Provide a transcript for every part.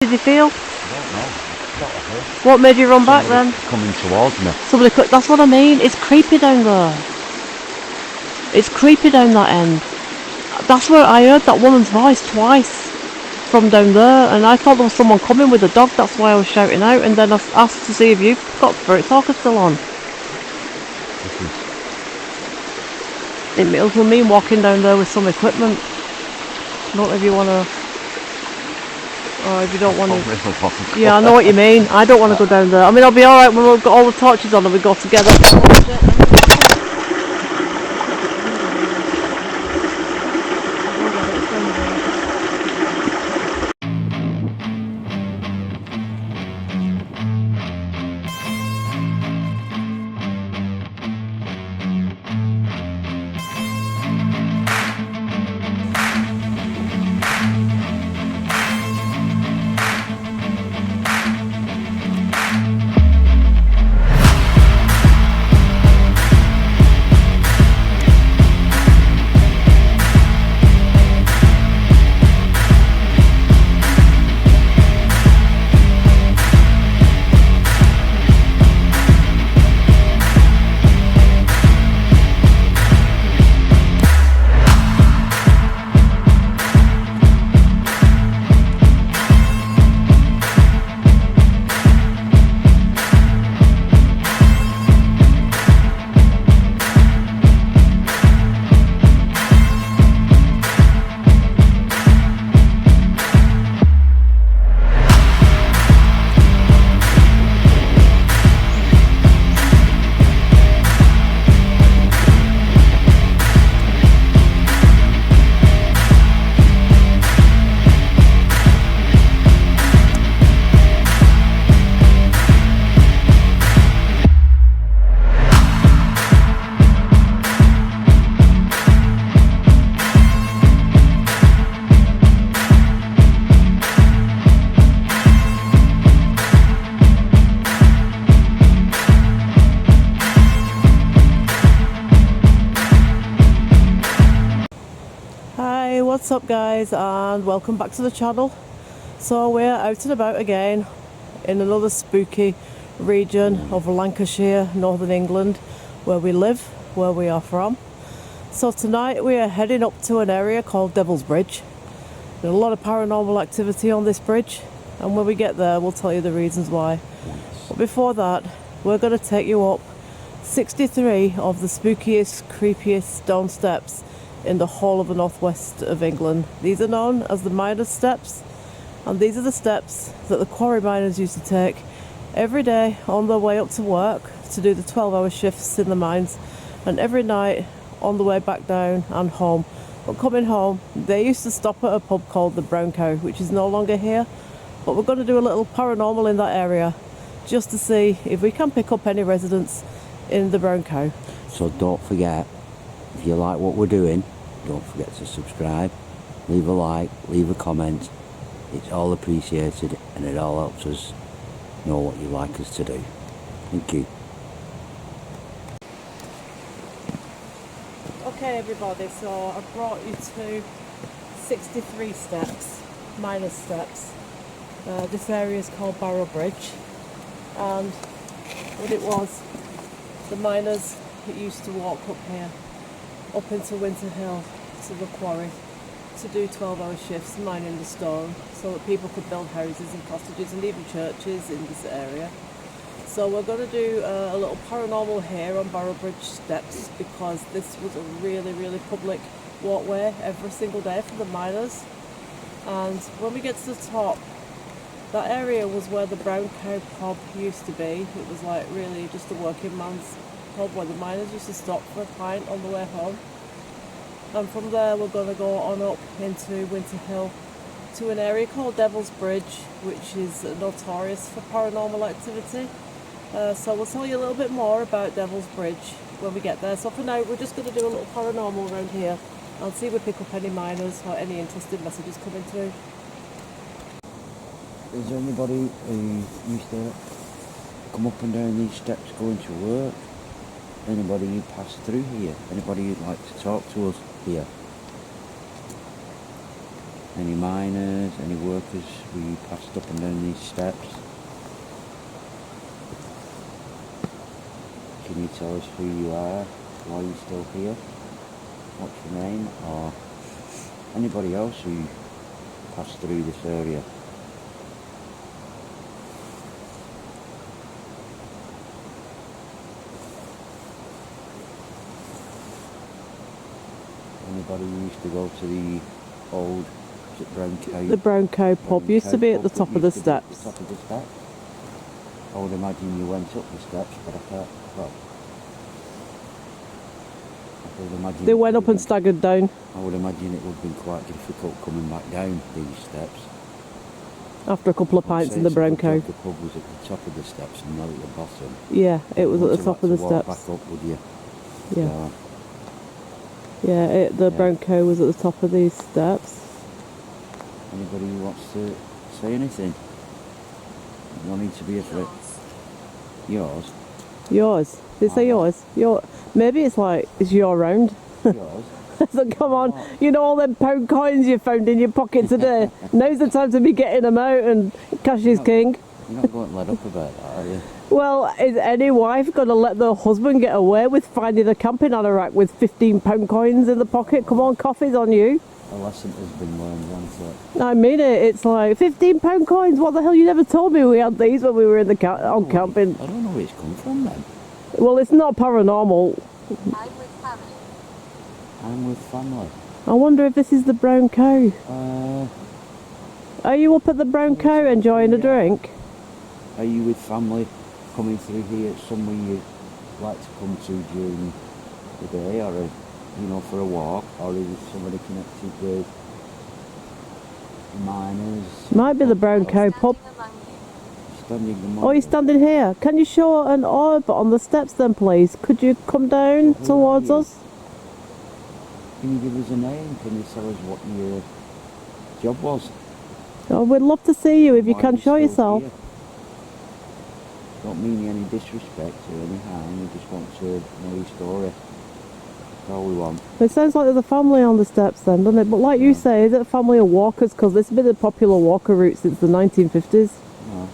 did you feel? I don't know. What made you run back then? Coming towards me. That's what I mean. It's creepy down there. It's creepy down that end. That's where I heard that woman's voice twice from down there, and I thought there was someone coming with a dog. That's why I was shouting out, and then I asked to see if you got Spirit Talker still on. It will mean walking down there with some equipment. Not if you want to, or if you don't want to. Yeah, I know what you mean. I don't want to go down there. I mean, I'll be alright when we've got all the torches on and we go together. What's up guys, and welcome back to the channel. So we're out and about again in another spooky region of Lancashire, Northern England, where we live, where we are from. So tonight we are heading up to an area called Devil's Bridge. There's a lot of paranormal activity on this bridge, and when we get there we'll tell you the reasons why. But before that, we're going to take you up 63 of the spookiest, creepiest stone steps in the whole of the northwest of England. These are known as the miners' steps, and these are the steps that the quarry miners used to take every day on their way up to work to do the 12-hour shifts in the mines, and every night on the way back down and home. But coming home, they used to stop at a pub called the Brown Cow, which is no longer here, but we're going to do a little paranormal in that area just to see if we can pick up any residents in the Brown Cow. So don't forget, if you like what we're doing, don't forget to subscribe, leave a like, leave a comment. It's all appreciated and it all helps us know what you like us to do. Thank you. Okay everybody, so I brought you to 63 steps, miners' steps. This area is called Barrow Bridge, and what it was, the miners used to walk up here, up into Winter Hill to the quarry to do 12-hour shifts mining the stone so that people could build houses and cottages and even churches in this area. So we're going to do a little paranormal here on Barrow Bridge steps, because this was a really public walkway every single day for the miners. And when we get to the top, that area was where the Brown Cow pub used to be. It was like really just a working man's pub where the miners used to stop for a pint on the way home. And from there we're going to go on up into Winter Hill to an area called Devil's Bridge, which is notorious for paranormal activity. So we'll tell you a little bit more about Devil's Bridge when we get there. So for now we're just going to do a little paranormal around here and see if we pick up any miners or any interesting messages coming through. Is there anybody who used to come up and down these steps going to work? Anybody who passed through here? Anybody who'd like to talk to us here? Any miners, any workers we passed up and down these steps? Can you tell us who you are? Why you're still here? What's your name? Or anybody else who passed through this area? Anybody who used to go to the old, is it Brown Cow? The Brown Cow pub used to be at the top of the steps. Top of the steps. I would imagine you went up the steps, but I can't. Well, I would imagine They went up and staggered down I would imagine it would have been quite difficult coming back down these steps. after a couple of pints in the Brown Cow. The pub was at the top of the steps and not at the bottom. Yeah, it was at the Once you top of had the to walk steps. Back up, would you? Yeah, So, yeah. The Yeah. Brown Cow was at the top of these steps. anybody who wants to say anything? No need to be afraid. Yours? Yours? Did it say yours? Maybe it's like it's your round. Yours? So come on, you know all them pound coins you found in your pocket today. Now's the time to be getting them out and cash is king. You're not going to let up about that, are you? Well, is any wife going to let their husband get away with finding a camping anorak with £15 coins in the pocket? Come on, coffee's on you. A lesson has been learned, hasn't it? I mean it. It's like £15 coins. What the hell? You never told me we had these when we were in the on camping. I don't know where it's come from then. Well, it's not paranormal. I'm with family. I'm with family. I wonder if this is the Brown Cow. Are you up at the Brown Cow enjoying a drink? Are you with family coming through here? Somewhere you'd like to come to during the day, or for a walk, or is it somebody connected with miners? Might be the Brown Cow pub. Standing among you. Standing among Oh, you're them. standing here. Can you show an orb on the steps then, please? Could you come down Who towards are you? us? Can you give us a name? Can you tell us what your job was? Oh, we'd love to see you if you Why can you're show still yourself. here? Don't mean any disrespect or any harm. We just want to know your story. That's all we want. It sounds like there's a family on the steps then, doesn't it? But like you say, is it a family of walkers? Because this has been a popular walker route since the 1950s. No.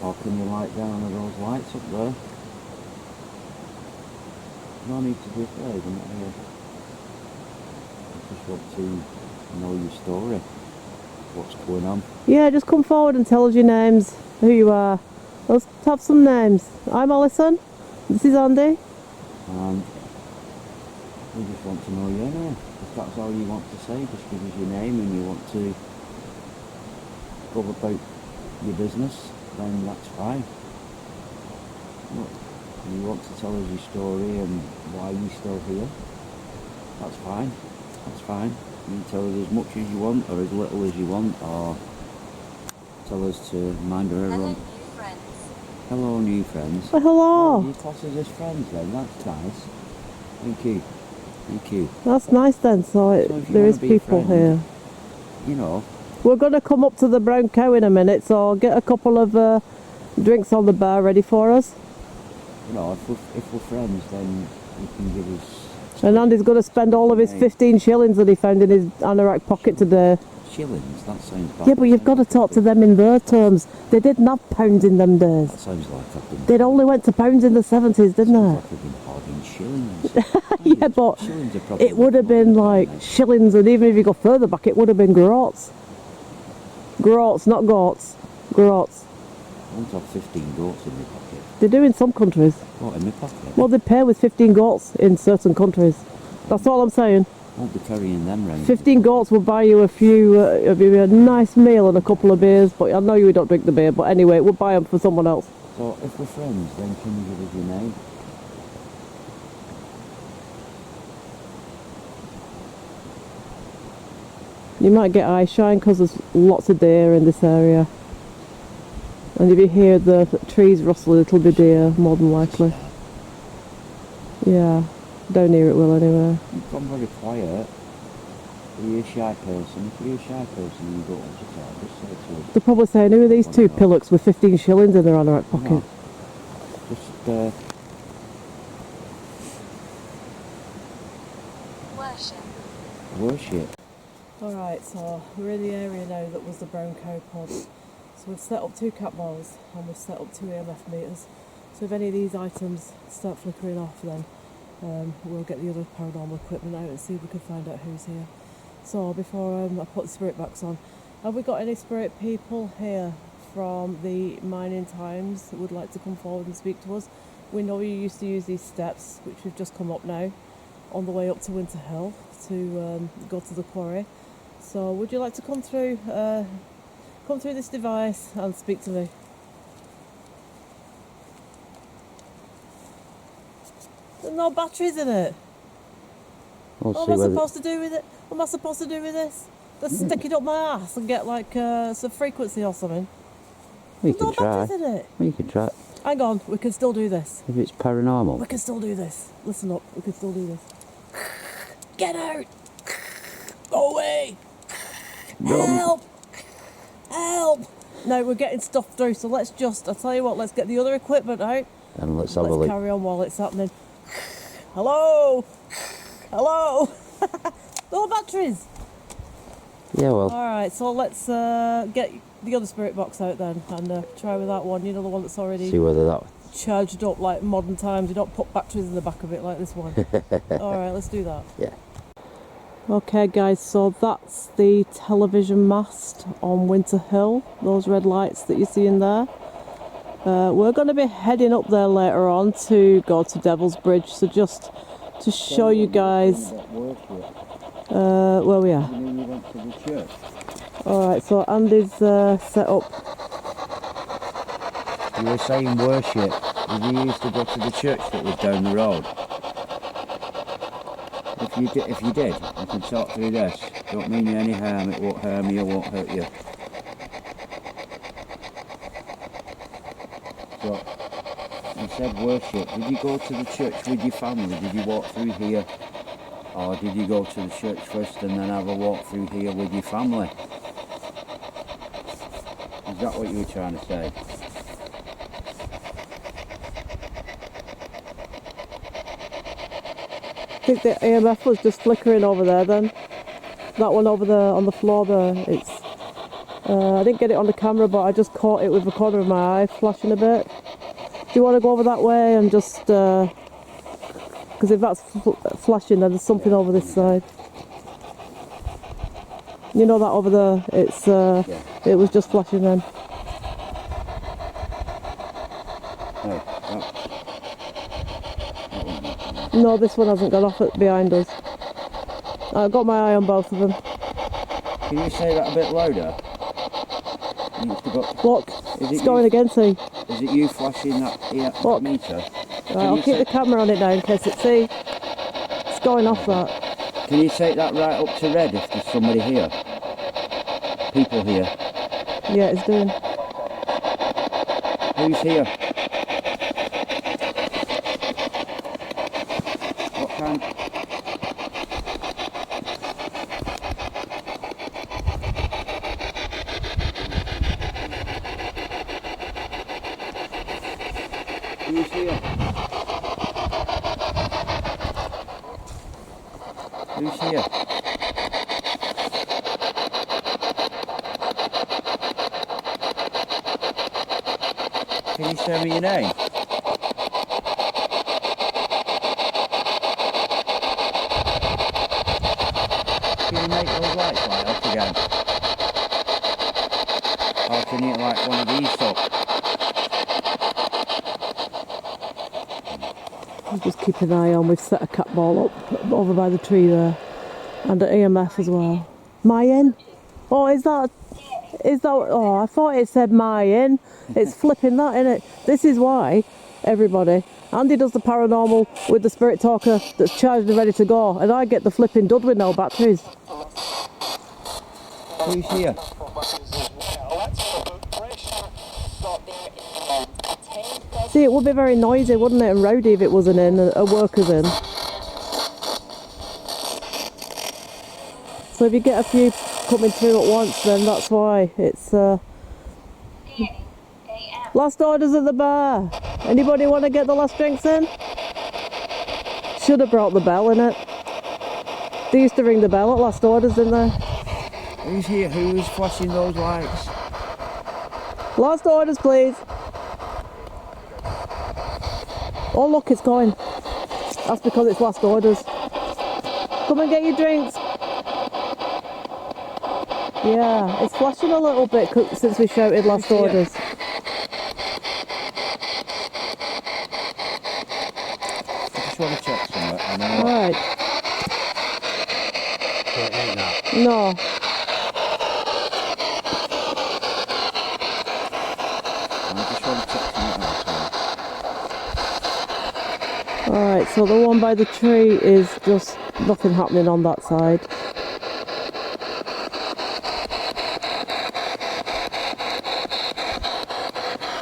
Or can you light down one of those lights up there? No need to be afraid. I'm not here. I just want to know your story. What's going on? Yeah, just come forward and tell us your names, who you are. Let's have some names. I'm Alison. This is Andy. And we just want to know your name. If that's all you want to say, just give us your name and you want to go about your business, then that's fine. Look, you want to tell us your story and why you're still here, that's fine. That's fine. You can tell us as much as you want or as little as you want, or tell us to mind our Hello, own. new friends. Hello, new friends. Oh, hello. You class us as friends then, that's nice. Thank you. Thank you. That's nice then. So if you there wanna is be a people friend, here. You know, We're going to come up to the Brown Cow in a minute, so get a couple of drinks on the bar ready for us. if we're friends, then you can give us And Andy's going to spend all of his 15 shillings that he found in his anorak pocket today. shillings. That sounds bad. Yeah, but you've got to talk to them in their terms. They didn't have pounds in them days. That sounds like I've been. They'd only went to pounds in the 70s, didn't Sounds they? like I've been hoarding shillings. Yeah, but Shillings are probably it would have been like shillings, and even if you go further back, it would have been groats. Groats, not goats. Groats. I want to have 15 goats in my pocket. They do in some countries. What, in my pocket? Well, they pay with 15 goats in certain countries. That's all I'm saying. I won't be carrying them round. 15 goats will buy you a nice meal and a couple of beers, but I know you don't drink the beer, but anyway, we'll buy them for someone else. So, if we're friends, then can you give us your name? You might get eye shine because there's lots of deer in this area. And if you hear the trees rustle, it'll be deer, more than likely. Yeah, down here it will anyway. You've gone very quiet. Are you a shy person? If you're a shy person and you don't want to talk, just say it to us. They're probably saying, who are these two pillocks with 15 shillings in their anorak pocket? No. Just, Worship. worship. Alright, so we're in the area now that was the brown cow pod. So we've set up 2 cat balls and we've set up 2 EMF meters. So if any of these items start flickering off, then we'll get the other paranormal equipment out and see if we can find out who's here. So before I put the spirit box on, have we got any spirit people here from the Mining Times that would like to come forward and speak to us? We know you used to use these steps, which we've just come up now, on the way up to Winter Hill to go to the quarry. So would you like to come through this device and speak to me? There's no batteries in it. We'll What see am I whether... supposed to do with it? What am I supposed to do with this? Just stick it up my ass and get like some frequency or something. We There's no can try. batteries in it. We can try. Hang on, we can still do this. If it's paranormal. We can still do this. Listen up, we can still do this. Get out! Go away! Help! Help! No, we're getting stuff through, so let's just, I'll tell you what, let's get the other equipment out. And let's have a Let's look. carry on while it's happening. Hello? Hello? No batteries! Yeah, well, Alright, so let's get the other spirit box out then and try with that one. You know, the one that's already see whether that... charged up like modern times. You don't put batteries in the back of it like this one. Alright, let's do that. Yeah. Okay guys, so that's the television mast on Winter Hill, those red lights that you see in there. We're going to be heading up there later on to go to Devil's Bridge, so just to show you guys where we are. Alright, so Andy's set up. You were saying worship. Did you used to go to the church that was down the road? If you did, I can talk through this. Don't mean you any harm. It won't harm you. It won't hurt you. So you said worship. Did you go to the church with your family? Did you walk through here, or did you go to the church first and then have a walk through here with your family? Is that what you were trying to say? I think the EMF was just flickering over there then. That one over there on the floor there, it's... I didn't get it on the camera, but I just caught it with the corner of my eye flashing a bit. Do you want to go over that way and just... because if that's flashing, then there's something over this side. You know that over there, it's... It was just flashing then. No, this one hasn't gone off behind us. I've got my eye on both of them. Can you say that a bit louder? Look, it's going again, see? Is it you flashing that meter? Right, I'll keep the camera on it now in case it, see? It's going off that. Can you take that right up to red if there's somebody here? People here. Yeah, it's doing. Who's here? What kind? Who's here? Who's here? Can you tell me your name? Can you make those lights light up again? Or can you light one of these up? I'll just keep an eye on. We've set a cat ball up over by the tree there. And an EMF as well. Mayan? Oh, is that... Oh, I thought it said Mayan. It's flipping that, innit? This is why, everybody, Andy does the paranormal with the spirit talker that's charged and ready to go, and I get the flipping dud with no batteries. Who's here? See, it would be very noisy, wouldn't it, and rowdy if it wasn't in, a worker's in. So if you get a few coming through at once, then that's why. It's last orders at the bar. Anybody want to get the last drinks in? Should have brought the bell in it. They used to ring the bell at last orders, didn't they? Who's here? Who's flashing those lights? Last orders, please. Oh look, it's going. That's because it's last orders. Come and get your drinks. Yeah, it's flashing a little bit since we shouted last orders. I just want to check somewhere. I know. Right. It ain't that. No. I just want to check something else. Alright, so the one by the tree is just nothing happening on that side.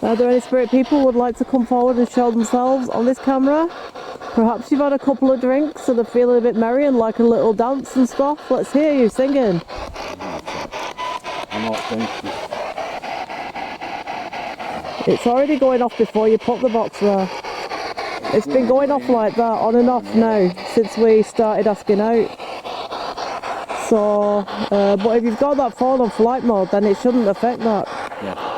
Are there any spirit people who would like to come forward and show themselves on this camera? Perhaps you've had a couple of drinks and are feeling a bit merry and like a little dance and stuff. Let's hear you singing. I'm not thinking. It's already going off before you put the box there. It's been going off like that on and off now since we started asking out. So, but if you've got that phone on flight mode, then it shouldn't affect that. Yeah.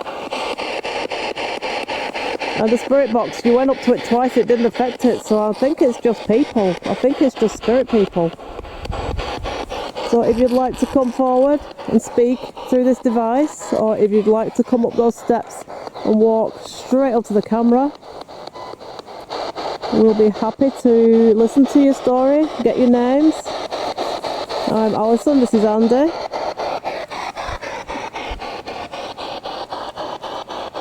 And the spirit box, you went up to it twice, it didn't affect it, so I think it's just people. I think it's just spirit people. So if you'd like to come forward and speak through this device, or if you'd like to come up those steps and walk straight up to the camera, we'll be happy to listen to your story, get your names. I'm Alison, this is Andy.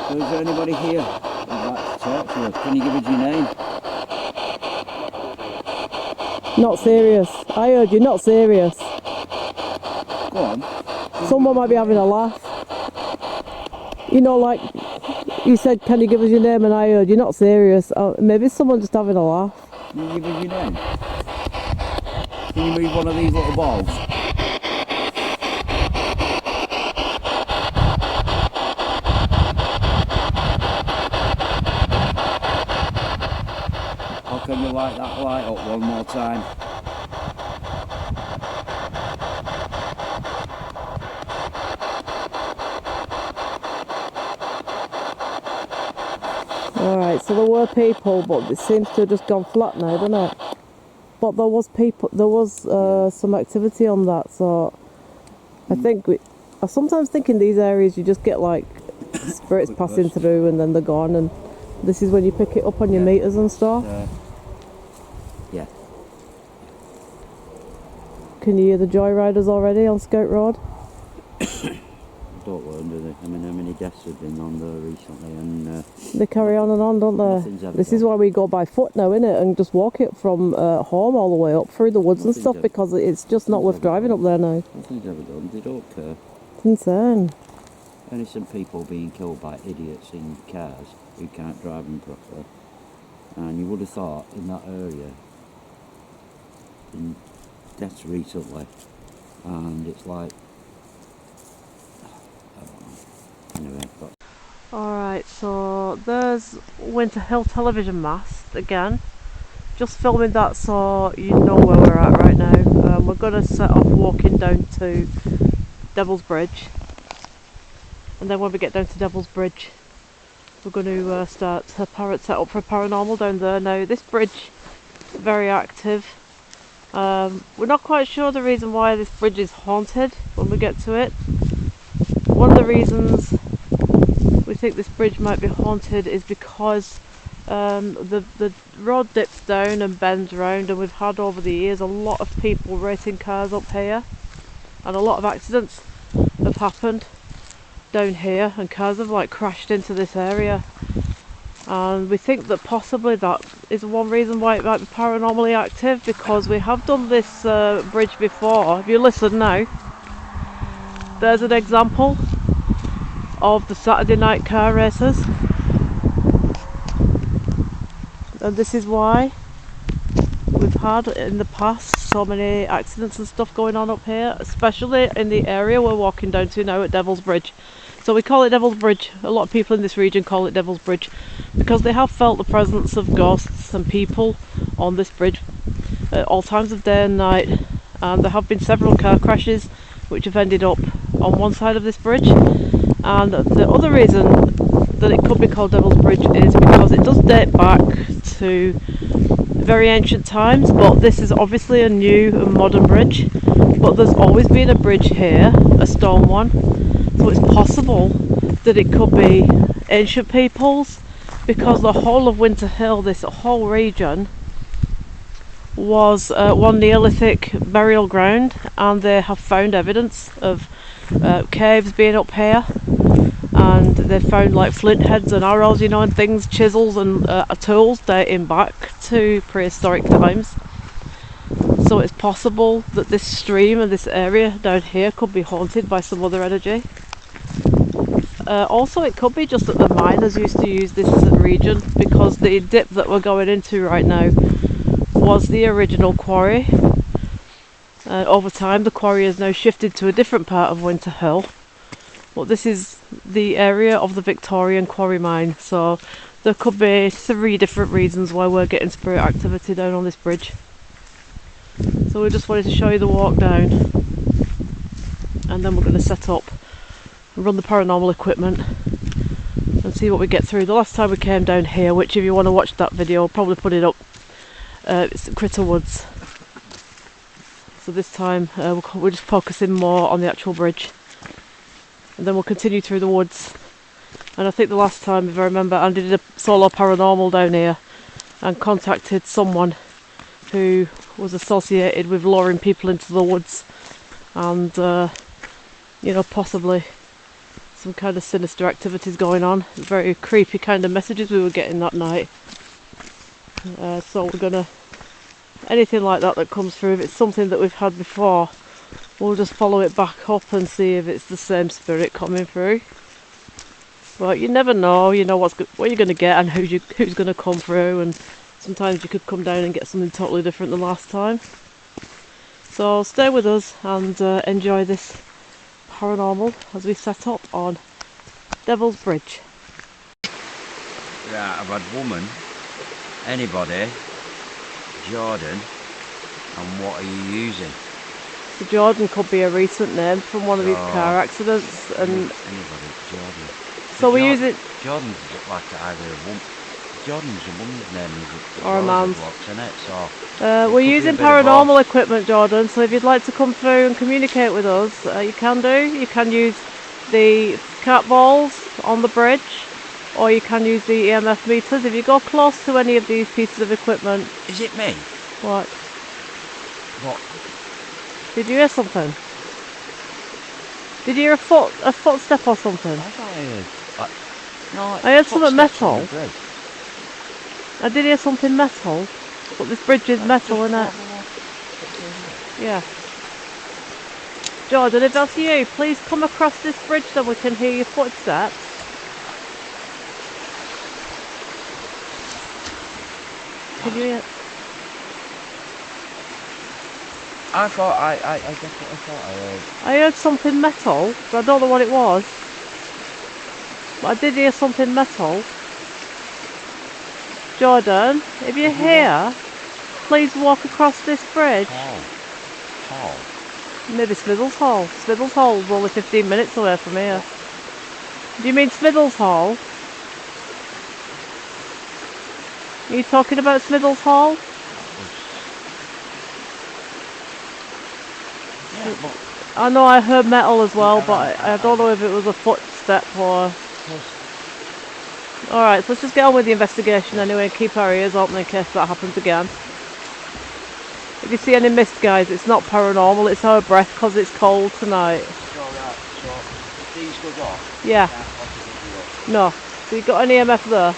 So is there anybody here who'd like to talk to us? Can you give us your name? Not serious. I heard you, not serious. Go on. Someone might be having a laugh. You know, like you said, can you give us your name? And I heard you're not serious. Maybe someone just having a laugh. Can you give us your name? Can you move one of these little balls? How can you light that light up one more time? Alright, so there were people, but it seems to have just gone flat now, doesn't it? But there was people, there was some activity on that, so I think I sometimes think in these areas you just get like spirits passing through and then they're gone, and this is when you pick it up on your meters and stuff. Yeah. Can you hear the joyriders already on Scout Road? Don't learn, do they? I mean, how many deaths have been on there recently, and They carry on and on, don't Nothing's they? ever This is done. why we go by foot now, innit? And just walk it from home all the way up through the woods and Nothing's stuff, ever- because it's just not worth nothing's ever driving up there now. nothing's ever done. They don't care. It's insane. Innocent people being killed by idiots in cars who can't drive them properly. And you would have thought in that area, in deaths recently, and it's like, I don't know. Anyway, but Alright, so there's Winter Hill television mast again. Just filming that so you know where we're at right now. We're going to set off walking down to Devil's Bridge. And then when we get down to Devil's Bridge, we're going to start a set up for paranormal down there. Now, this bridge is very active. We're not quite sure the reason why this bridge is haunted when we get to it. One of the reasons we think this bridge might be haunted is because the road dips down and bends round, and we've had over the years a lot of people racing cars up here, and a lot of accidents have happened down here, and cars have like crashed into this area, and we think that possibly that is one reason why it might be paranormally active, because we have done this bridge before. If you listen now, there's an example of the Saturday night car races, and this is why we've had in the past so many accidents and stuff going on up here, especially in the area we're walking down to now at Devil's Bridge. So we call it Devil's Bridge. A lot of people in this region call it Devil's Bridge because they have felt the presence of ghosts and people on this bridge at all times of day and night, and there have been several car crashes which have ended up on one side of this bridge. And the other reason that it could be called Devil's Bridge is because it does date back to very ancient times, but this is obviously a new and modern bridge. But there's always been a bridge here, a stone one, so it's possible that it could be ancient peoples, because the whole of Winter Hill, this whole region, was one Neolithic burial ground, and they have found evidence of caves being up here, and they found like flint heads and arrows, you know, and things, chisels and tools dating back to prehistoric times. So it's possible that this stream and this area down here could be haunted by some other energy. Also, it could be just that the miners used to use this region, because the dip that we're going into right now was the original quarry. Over time the quarry has now shifted to a different part of Winter Hill, but this is the area of the Victorian quarry mine, so there could be 3 different reasons why we're getting spirit activity down on this bridge. So we just wanted to show you the walk down, and then we're going to set up and run the paranormal equipment and see what we get through. The last time we came down here, which if you want to watch that video, I'll probably put it up, it's Critter Woods. So this time we're just focusing more on the actual bridge, and then we'll continue through the woods. And I think the last time, if I remember, Andy did a solo paranormal down here and contacted someone who was associated with luring people into the woods, and you know, possibly some kind of sinister activities going on. Very creepy kind of messages we were getting that night. So we're gonna, anything like that comes through, if it's something that we've had before, we'll just follow it back up and see if it's the same spirit coming through. But you never know, you know what you're going to get and who's going to come through, and sometimes you could come down and get something totally different than last time. So stay with us and enjoy this paranormal as we set up on Devil's Bridge. Right, I've had woman, anybody, Jordan, and what are you using? So Jordan could be a recent name from one of these car accidents, and anybody, Jordan. so we use it. Jordan's like either a woman. Jordan's a woman's name, or a man's. Isn't it? So we're using paranormal equipment, Jordan. So if you'd like to come through and communicate with us, you can do. You can use the cat balls on the bridge, or you can use the EMF meters. If you go close to any of these pieces of equipment. Is it me? What? What? Did you hear something? Did you hear a footstep or something? I thought I heard. I heard something metal. I did hear something metal, but this bridge is metal, isn't it? Yeah. Jordan, if that's you, please come across this bridge so we can hear your footsteps. Can you hear? I thought I definitely thought I heard. I heard something metal, but I don't know what it was. But I did hear something metal. Jordan, if you're here, please walk across this bridge. Hall. Maybe Smithers Hall. Smithers Hall is only 15 minutes away from here. Do you mean Smithers Hall? Are you talking about Smithers Hall? Yeah, but I know I heard metal as well, but I don't know if it was a footstep or... Alright, so let's just get on with the investigation anyway and keep our ears open in case that happens again. If you see any mist, guys, it's not paranormal, it's our breath because it's cold tonight. alright, so these goes off. Yeah. No. So you've got an EMF there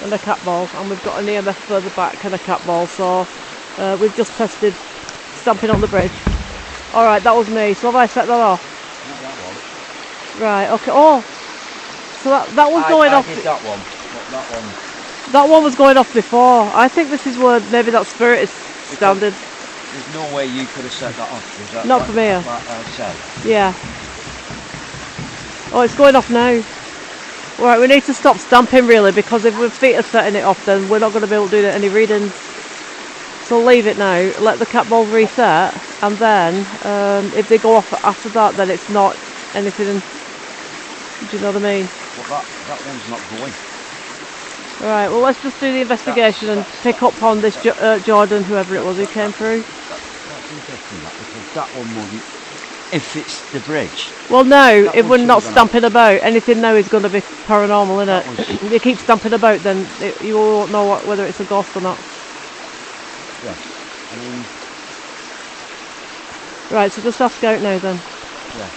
and a cat ball, and we've got an EMF further back and a cat ball, so we've just tested stamping on the bridge. Alright, that was me, so have I set that off? Not that one. Right, okay. Oh! So that was going off. I did that one, not that one. That one was going off before. I think this is where maybe that spirit is standing. There's no way you could have set that off. Was that Not from here. Like I said. Yeah. Oh, it's going off now. Right, we need to stop stamping really, because if our feet are setting it off, then we're not going to be able to do any readings. So leave it now, let the cat balls reset, and then if they go off after that, then it's not anything. Do you know what I mean? But that one's not going. Right, well let's just do the investigation and pick up on this Jordan, whoever it was who came through. That's interesting, that, because that one wouldn't, if it's the bridge. Well no, That if one we're should not have gone stamping about, anything now is going to be paranormal, That innit? was- If you keep stamping about, then you won't know whether it's a ghost or not. Yeah, I mean, Right, so just ask out now then. yeah.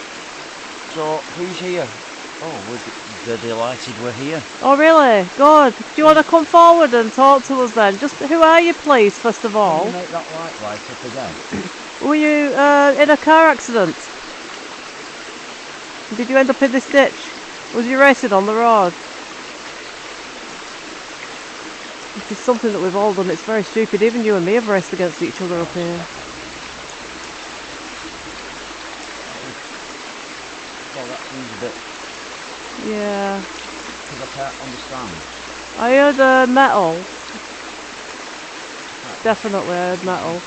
So, who's here? Oh, they're delighted we're here. Oh really? Good. Do you want to come forward and talk to us then? Just who are you, please, first of Can all? you make that light up again? Were you in a car accident? Did you end up in this ditch? Was you racing on the road? This is something that we've all done. It's very stupid. Even you and me have raced against each other up here. So that seems a bit, Yeah. because I can't understand. I heard metal. Definitely I heard metal.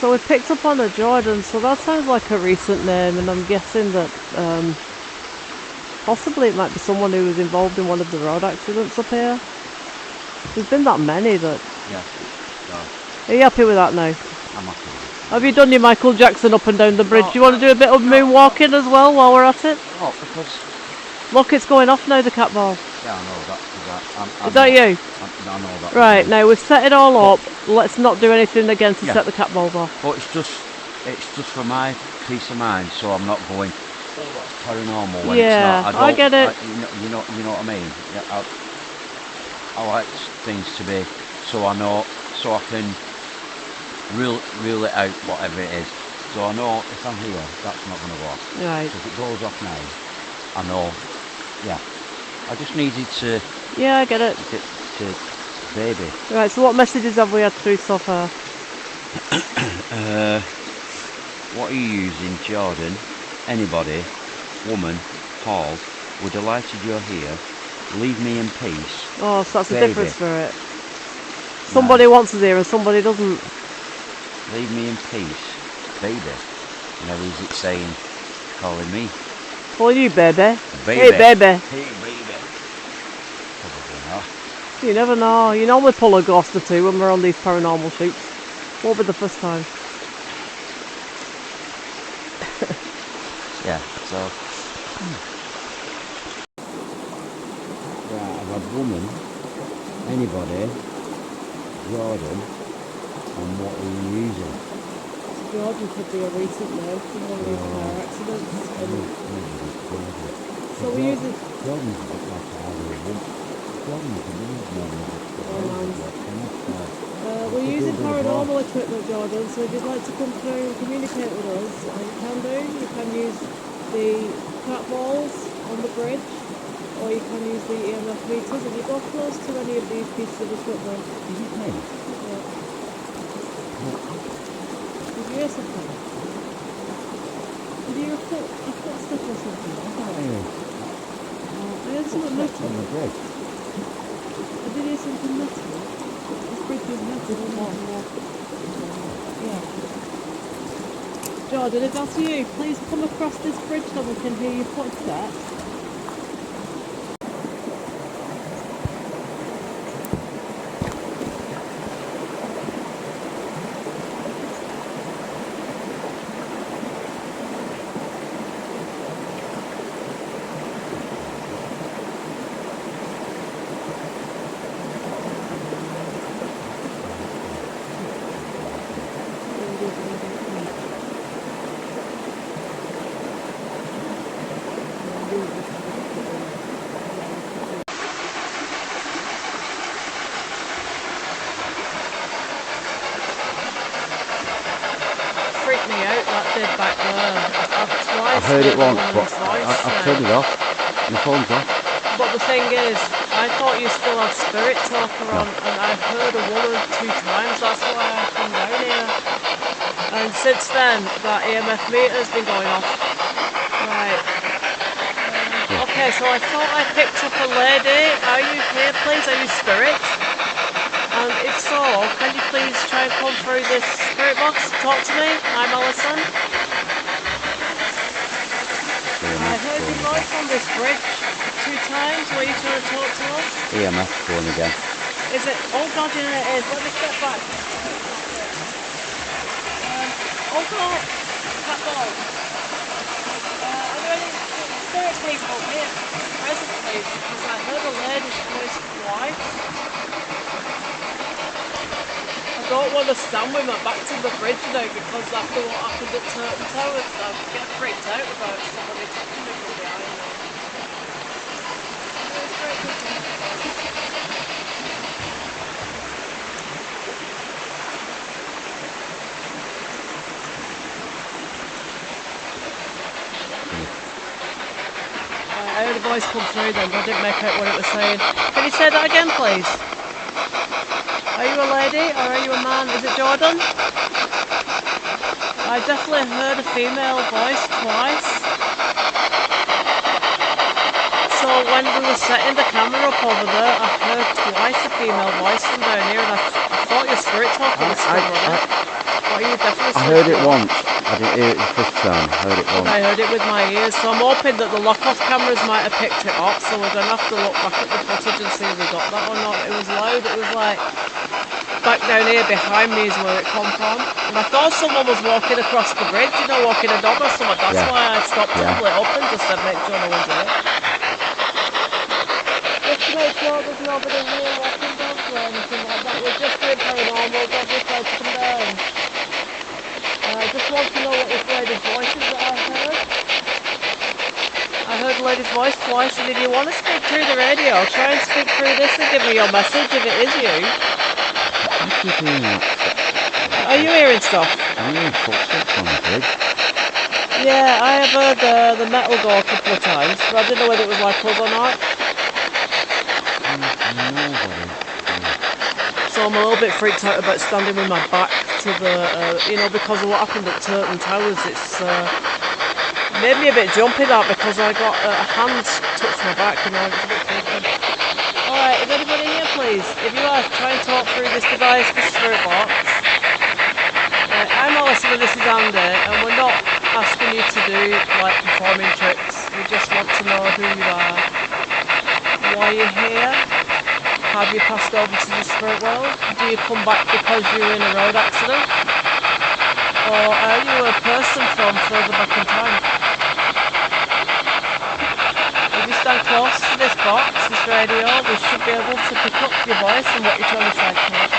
So we picked up on a Jordan, so that sounds like a recent name, and I'm guessing that possibly it might be someone who was involved in one of the road accidents up here. There's been that many that... Yeah, no, Are you happy with that now? I'm happy with it. Have you done your Michael Jackson up and down the bridge? No, Do you want to do a bit of moonwalking as well while we're at it? No, because, Look, it's going off now, the cat ball. yeah, I know that, because Is that you? I know that. Right, now we've set it all up. Let's not do anything again to Yeah. set the cat balls off. But it's just for my peace of mind, so I'm not going paranormal when Yeah, it's not. I get it. You know what I mean? Yeah, I like things to be so I know, so I can rule it out, whatever it is. So I know if I'm here, that's not going to go off. Right. So if it goes off now, I know. Yeah, I just needed to Yeah, I get it. baby. Right, so what messages have we had through so far? What are you using, Jordan? Anybody, woman, Paul, we're delighted you're here. Leave me in peace. Oh, so that's the Baby. difference for it. Somebody wants us here and somebody doesn't. Leave me in peace, baby. You know, who's it saying, calling me? Call you baby. Baby. Hey baby. Hey, baby. Probably not. You never know. You normally pull a ghost or two when we're on these paranormal shoots. Won't be the first time. Yeah, so. Right, I've had woman, anybody, Jordan, and what are you using? Jordan could be a recent name from one of these car accidents. So we're using... Jordan's a bit like a woman. Jordan's a we're using paranormal equipment, Jordan, so if you'd like to come through and communicate with us, you can do. You can use the cat balls on the bridge, or you can use the EMF meters. If you go close to any of these pieces of equipment, Is it me? yeah. Did you hear something? Did you hear a footstep or something? I heard something metal. On the bridge. I did hear something metal. This bridge is metal. Yeah. Jordan, if that's you, please come across this bridge so we can hear your footsteps. Freaked me out, that did back there. I heard it once, but I've turned it off. My phone's off. But the thing is, I thought you still had Spirit Talker on, and I heard a woman 2 times, that's why I come down here. And since then, that EMF meter's been going off. Right. Okay, so I thought I picked up a lady. Are you here, please? Are you spirit? And if so, can you please try and come through this spirit box? Talk to me. I'm Alison. I heard your voice on this bridge 2 times. Were you trying to talk to us? EMF going again. Is it? Oh God, yeah, it is. Let me step back. Oh God, that ball. Are there any spirit people here present, please? Because I heard a lady's voice twice. I don't want to stand with my back to the bridge now because after what happened at Turton Towers, I get freaked out about somebody touching me from behind me. It's very good. I heard a voice come through then, but I didn't make out what it was saying. Can you say that again, please? Are you a lady or are you a man? Is it Jordan? I definitely heard a female voice twice. So when we were setting the camera up over there, I heard twice a female voice from down here, and I thought your spirit talk was still running. But you definitely I heard it once. I didn't hear it the first time. I heard it once. I heard it with my ears, so I'm hoping that the lock-off cameras might have picked it up, so we're going to have to look back at the footage and see if we got that or not. It was loud, it was like, back down here behind me is where it come from. And I thought someone was walking across the bridge, you know, walking a dog or something. That's why I stopped and lit up and just said, make sure no one's here. Just to make sure there's nobody here walking dogs or anything like that. We're just doing paranormal, don't be afraid to come down. I just want to know what this lady's voice is that I heard. I heard the lady's voice twice, and if you want to speak through the radio, try and speak through this and give me your message if it is you. Are you hearing stuff? I'm hearing footsteps on the bridge. Yeah, I have heard the metal go a couple of times, but I didn't know whether it was like us or not. So I'm a little bit freaked out about standing with my back to the, you know, because of what happened at Turton Towers. It's made me a bit jumpy that because I got hands touched my back and I was a bit freaky. Alright, is anybody here please? If you are, try and talk through this device, this spirit box. I'm Alison and this is Andy, and we're not asking you to do like performing tricks. We just want to know who you are, why you're here. Have you passed over to the spirit world? Do you come back because you were in a road accident? Or are you a person from further back in time? If you stand close to this box, this radio, we should be able to pick up your voice and what you're trying to say to us.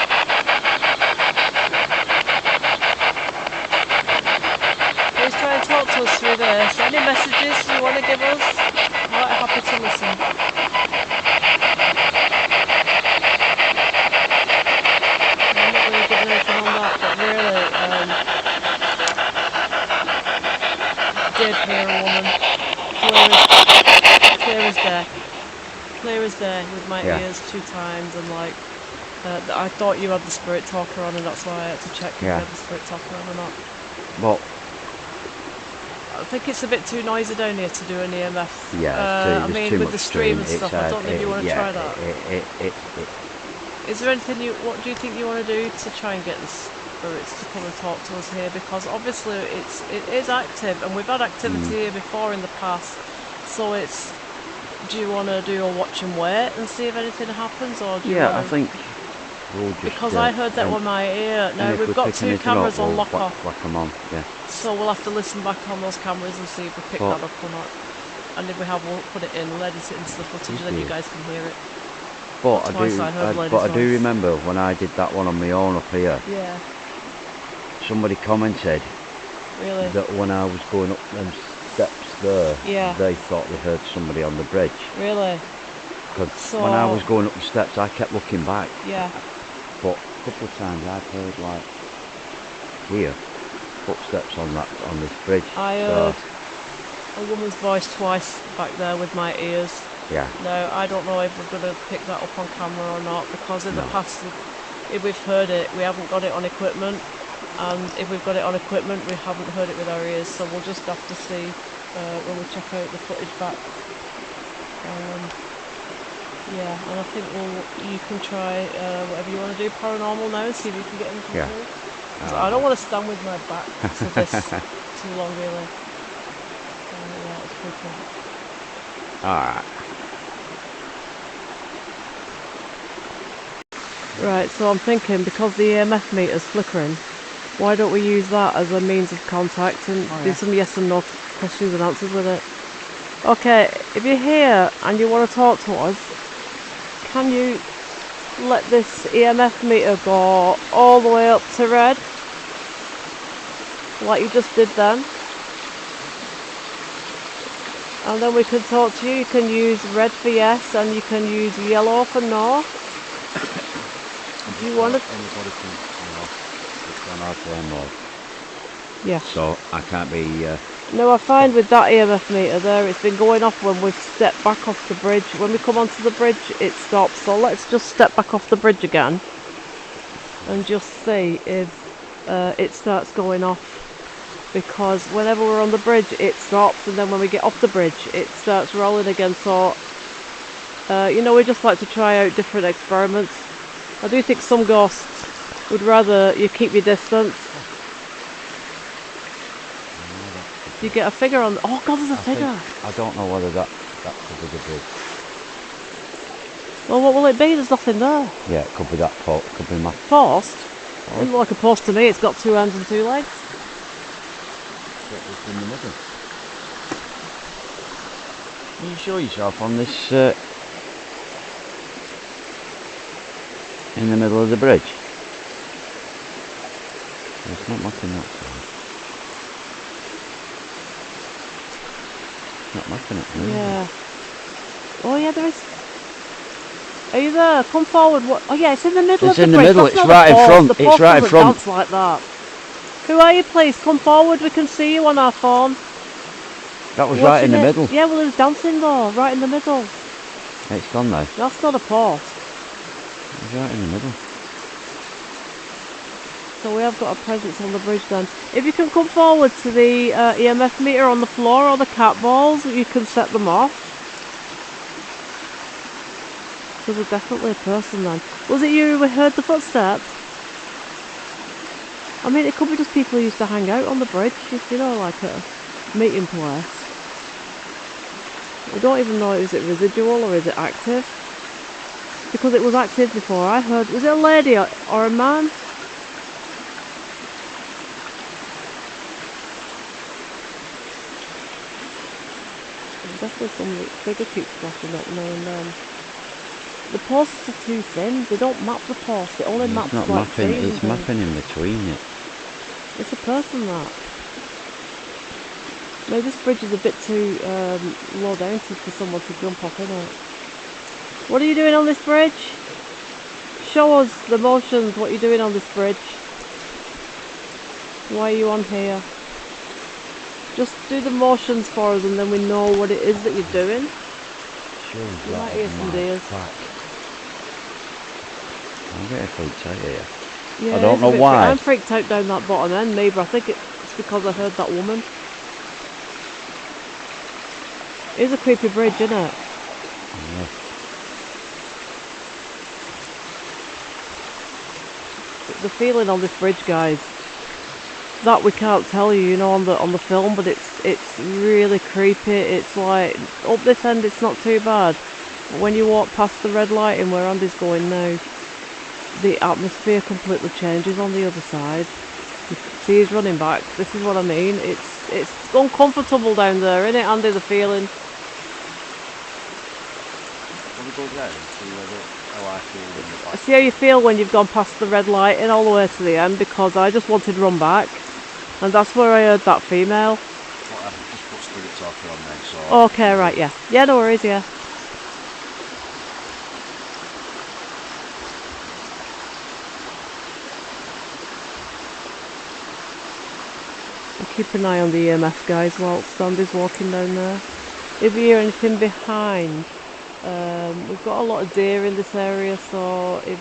Please try and talk to us through this. Any messages you want to give us? I'm quite happy to listen. Did hear a woman clear as day with my ears 2 times, and like I thought you had the spirit talker on, and that's why I had to check if you had the spirit talker on or not. Well, I think it's a bit too noisy down here to do an EMF. Yeah, I mean with the stream and stuff. I don't know if you want to try that. Is there anything what do you think you want to do to try and get this spirits to come and talk to us here, because obviously it is active and we've had activity here before in the past, so it's, do you want to do a watch and wait and see if anything happens, or do you I think we'll just, because I heard that with my ear. Now we've got 2 cameras on lock off, whack them on, so we'll have to listen back on those cameras and see if we pick that up or not, and if we have, we'll put it in, we'll edit it into the footage, then you guys can hear it. But I do remember when I did that one on my own up here. Yeah. Somebody commented that when I was going up them steps there, they thought they heard somebody on the bridge. Really? Because when I was going up the steps, I kept looking back. Yeah. But a couple of times I've heard like here footsteps on this bridge. I heard a woman's voice twice back there with my ears. Yeah. No, I don't know if we're going to pick that up on camera or not, because in the past, if we've heard it, we haven't got it on equipment. And if we've got it on equipment, we haven't heard it with our ears, so we'll just have to see when we check out the footage back. Yeah, and I think you can try whatever you want to do paranormal now and see if you can get anything Yeah. through. 'Cause I don't want to stand with my back to this too long, really. Yeah, it's creepy. Alright. Right, so I'm thinking because the EMF meter's flickering, why don't we use that as a means of contact and do some yes and no questions and answers with it? Okay, if you're here and you want to talk to us, can you let this EMF meter go all the way up to red? Like you just did then? And then we can talk to you. You can use red for yes and you can use yellow for no. Do you want to? Anybody can, it's on airplane mode. Yeah. So I can't be. No, I find with that EMF meter there, it's been going off when we've stepped back off the bridge. When we come onto the bridge, it stops. So let's just step back off the bridge again and just see if it starts going off. Because whenever we're on the bridge, it stops, and then when we get off the bridge, it starts rolling again. So, you know, we just like to try out different experiments. I do think some ghosts would rather you keep your distance. You get a figure on. Oh God, there's a figure. I don't know whether that could be the bridge. Well, what will it be? There's nothing there. Yeah, it could be that post. Could be my Post? It doesn't look like a post to me. It's got 2 hands and 2 legs. It's in the middle. Can you show yourself on this in the middle of the bridge? It's not mapping that side. It's not mapping it. Yeah. Oh yeah, there is. Are you there? Come forward. What? Oh yeah, it's in the middle of the bridge. It's in the middle. That's It's not right the in post. front. The It's post right in doesn't front. dance like that. Who are you, please? Come forward. We can see you on our phone. That was right in the middle. Yeah, well, it was dancing though, right in the middle. It's gone now. That's not a post. It was right in the middle. So we have got a presence on the bridge then. If you can come forward to the EMF meter on the floor or the cat balls, you can set them off. So there's definitely a person then. Was it you who heard the footsteps? I mean, it could be just people who used to hang out on the bridge, you know, like a meeting place. We don't even know, is it residual or is it active? Because it was active before. I heard, was it a lady or a man? Definitely some figure keeps flashing up now and then. The posts are too thin. They don't map the post. It only maps It's not like mapping. trees It's and mapping in between it. It's a person that. Maybe this bridge is a bit too low down for someone to jump off in it. What are you doing on this bridge? Show us the motions. What you're doing on this bridge. Why are you on here? Just do the motions for us and then we know what it is that you're doing. Sure, You might hear some deers. I'm getting freaked out here. Yeah, I don't it's a know bit why. I'm freaked out down that bottom end, maybe. I think it's because I heard that woman. It is a creepy bridge, isn't it? Yeah. The feeling on this bridge, guys, that we can't tell you, you know, on the film, but it's really creepy. It's like up this end, it's not too bad, but when you walk past the red lighting where Andy's going now, the atmosphere completely changes on the other side. You can see he's running back. This is what I mean. It's uncomfortable down there, isn't it, Andy? The feeling. Can we go down and see how I feel in the back? See how you feel when you've gone past the red lighting all the way to the end, because I just wanted to run back. And that's where I heard that female. Well, I've just put Spirit Talker on then, so... Okay, right, yeah. Yeah, no worries, yeah. And keep an eye on the EMF, guys, while Sandy's walking down there. If you hear anything behind, we've got a lot of deer in this area, so if,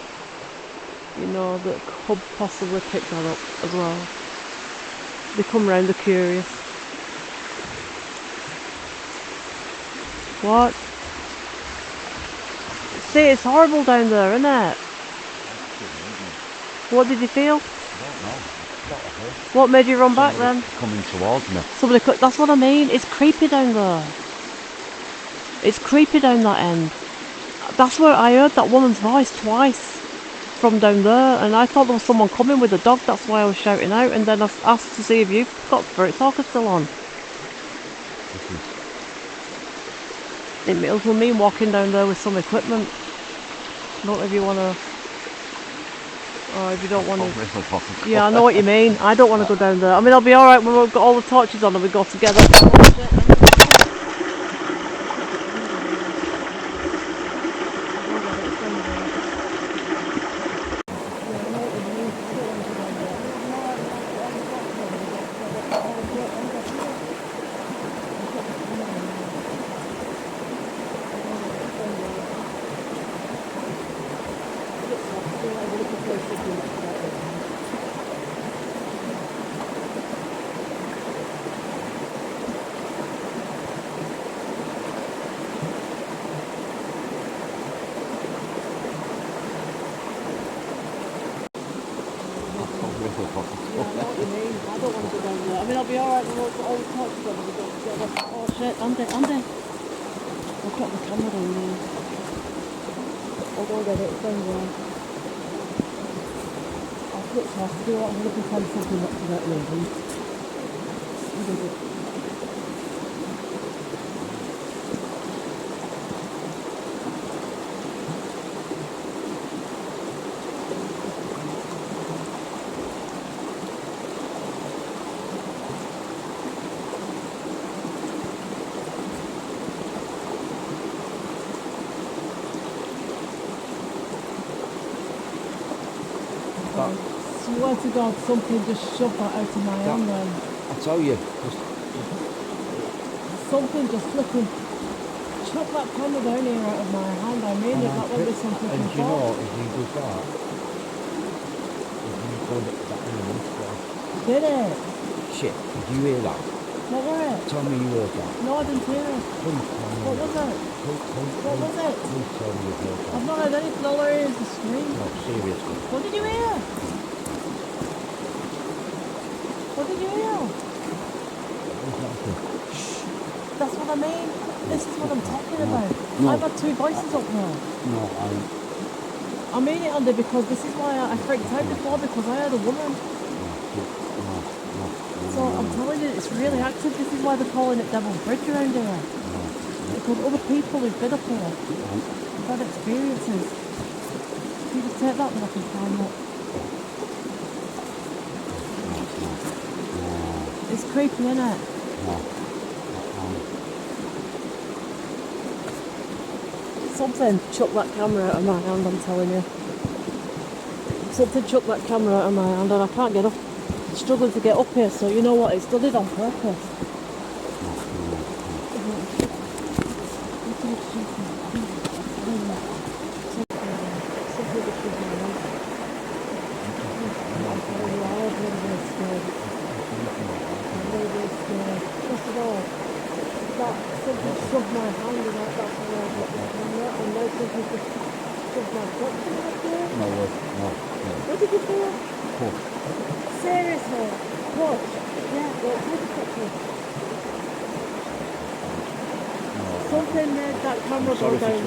you know, that could possibly pick that up as well. They come round, they're curious. What? See, it's horrible down there, isn't it? What did you feel? I don't know. What I heard. What made you run back then? Coming towards me. That's what I mean. It's creepy down there. It's creepy down that end. That's where I heard that woman's voice twice from down there, and I thought there was someone coming with a dog. That's why I was shouting out, and then I asked to see if you've got Spirit Talker still on. It will mean walking down there with some equipment. Not if you want to, or if you don't want to. Yeah, I know what you mean. I don't want to go down there. I mean, I'll be alright when we've got all the torches on and we go together. I mean, I'll be alright when we've got all the torches on and we go together. Oh shit, Andy. I've got the camera down there. I'll go get it, it's down there. I'll switch off, do what I'm looking for something not to get ready. Swear to God, something just shoved that out of my hand then. I tell you, Something just flipping chucked that camera down here out of my hand. I mean it, that won't be something and from do you know, fall. if you did that, if you go that Did it? shit, did you hear that? What were it? Tell me you heard that. No, I didn't hear it. Please tell me. What was it? What was it? Please tell me you heard that. I've not heard anything, all I hear is the scream. No, seriously. What did you hear? What did you hear? That's what I mean. This is what I'm talking about. No. I've had two voices up there. No, I mean it, Andy, because this is why I freaked out before, because I heard a woman. So I'm telling you, it's really active. This is why they're calling it Devil's Bridge around here. Because other people who've been up here have had experiences. Can you just take that and I can climb up? It's creepy, isn't it? Something chucked that camera out of my hand, I'm telling you. Something chucked that camera out of my hand and I can't get up. I'm struggling to get up here, so you know what, it's done it on purpose. Something shoved my hand and that's why I got the camera and now something just shoved my foot. no. What did you feel? Push. Seriously? Push? Yeah, well, take a picture. Something made that camera go down. I'm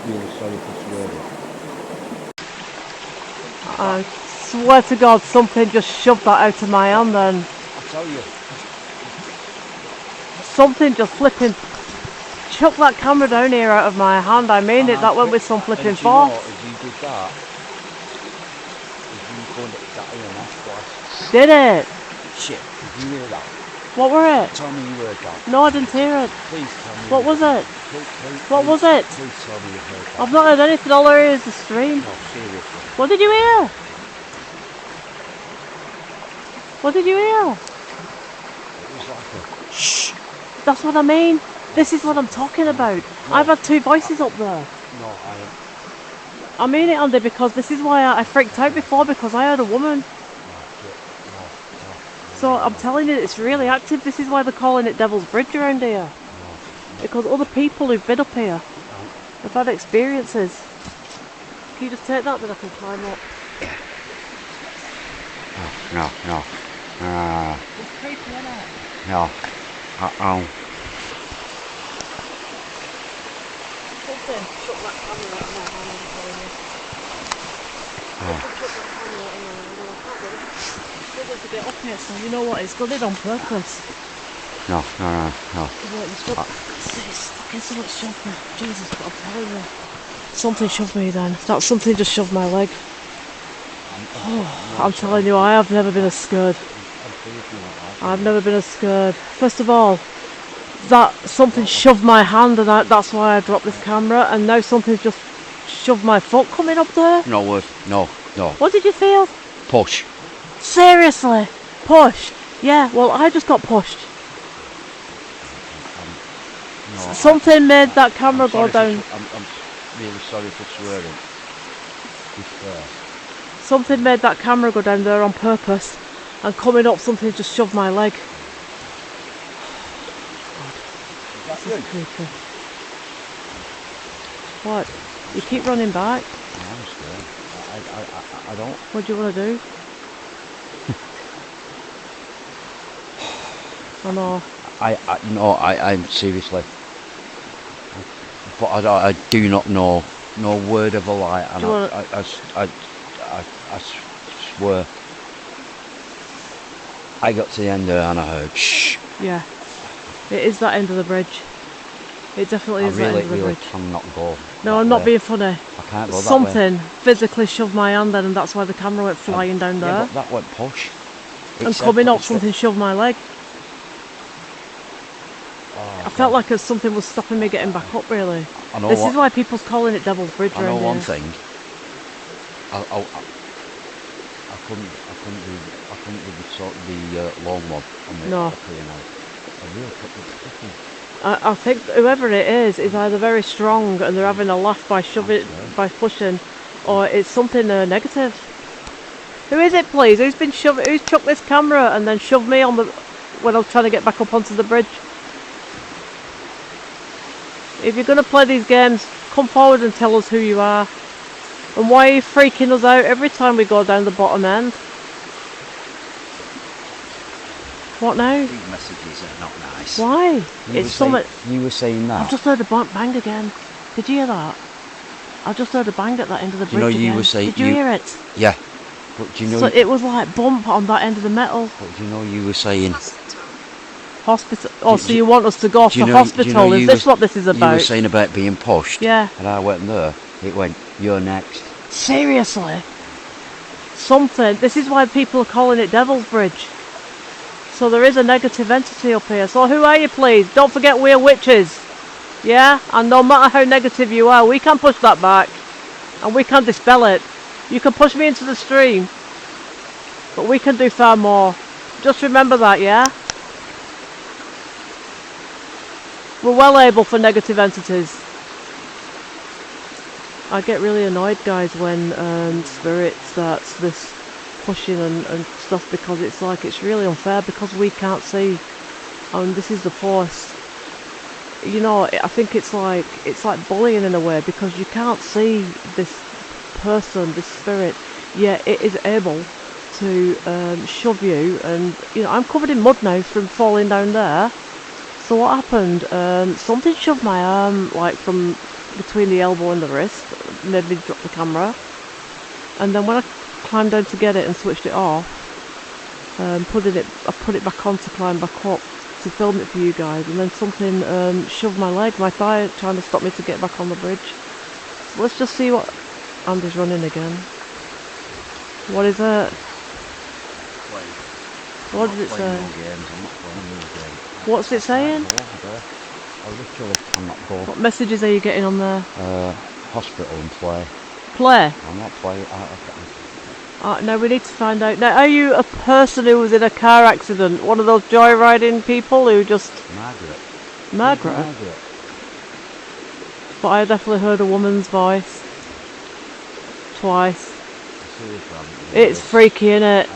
really sorry for swearing. I swear to God, something just shoved that out of my hand then. I tell you. Something just flipping chucked that camera down here out of my hand. I mean it, that went with some flipping force. If you did that, if you go and that in an ash Did it? shit, did you hear that? What were it? Tell me you heard that. No, I didn't hear it. Please tell me. What was it? What was it? Please tell me you heard that. I've not heard anything, all I hear is the stream. No, seriously. What did you hear? What did you hear? It was like a... Shh! That's what I mean. This is what I'm talking about. No. I've had two voices up there. No, I mean it, Andy, because this is why I freaked out before, because I heard a woman. So I'm telling you, it's really active. This is why they're calling it Devil's Bridge around here. Because other people who've been up here I've had experiences. Can you just take that, then I can climb up? No. It's creepy, isn't it? No. Uh-oh. Something shut that camera out of my hand, I'm telling you. Something shut that camera out of my hand, and I can't get it. I'm struggling to get up here, so you know what? It's done it on purpose. No. Wait, it's fucking something shoved me. Jesus, but I'm telling you. Something shoved me then. That something just shoved my leg. I'm telling you, I have never been as scared. I've never been as scared. First of all, that something shoved my hand, and that's why I dropped this camera. And now something's just shoved my foot coming up there. No word. No. What did you feel? Push. Seriously? Push? Yeah, well, I just got pushed. No, Something made that camera go down. I'm really sorry for swearing. Something made that camera go down there on purpose, and coming up, something just shoved my leg. That's This is creepy. What? You keep running back? I'm scared. I don't. What do you want to do? I know. I'm seriously. But I do not know. No word of a lie, and Do you wanna- I swear. I got to the end there and I heard shh. Yeah. It is that end of the bridge. It definitely I is that end really, of the really bridge. cannot go. No, that I'm not way. being funny. I can't go that way. Something physically shoved my hand then, and that's why the camera went flying down there. Yeah, but that went push. And coming up, something shoved my leg. I felt like something was stopping me getting back up, really. I know This what, is why people's calling it Devil's Bridge I know around one here. thing. I couldn't do the long one on the No. up here now. I really couldn't. I think whoever it is either very strong and they're having a laugh by by pushing, or it's something negative. Who is it, please? Who's chucked this camera and then shoved me on when I was trying to get back up onto the bridge? If you're going to play these games, come forward and tell us who you are. And why are you freaking us out every time we go down the bottom end? What now? These messages are not nice. Why? It's something. You were saying that. I've just heard a bang again. Did you hear that? I just heard a bang at that end of the bridge You know, you again. were saying- Did you hear it? Yeah. But do you know? So it was like bump on that end of the metal. But do you know you were saying? Hospital. Oh, Do so you- you want us to go do you to know- hospital? do you know Is you this were- what this is You were about? saying about being pushed. Yeah. And I went there. It went. You're next. Seriously? Something. This is why people are calling it Devil's Bridge. So there is a negative entity up here. So who are you, please? Don't forget we're witches. Yeah? And no matter how negative you are, we can push that back. And we can dispel it. You can push me into the stream. But we can do far more. Just remember that, yeah? We're well able for negative entities. I get really annoyed, guys, when Spirit starts this pushing and stuff, because it's like it's really unfair because we can't see, and this is the post. You know, I think it's like bullying in a way, because you can't see this person, this spirit, yet it is able to shove you. And you know, I'm covered in mud now from falling down there. So what happened? Something shoved my arm like from between the elbow and the wrist, made me drop the camera. And then when I climbed down to get it and switched it off, I put it back on to climb back up to film it for you guys, and then something shoved my leg, my thigh, trying to stop me to get back on the bridge. So let's just see what Andy's running again. What is it? What does it say? What's it saying? I'm not going. What messages are you getting on there? Hospital and play. Play? I'm not playing. No, we need to find out. Now, are you a person who was in a car accident? One of those joyriding people who just... Margaret. Margaret? But I definitely heard a woman's voice. Twice. It's freaky, innit?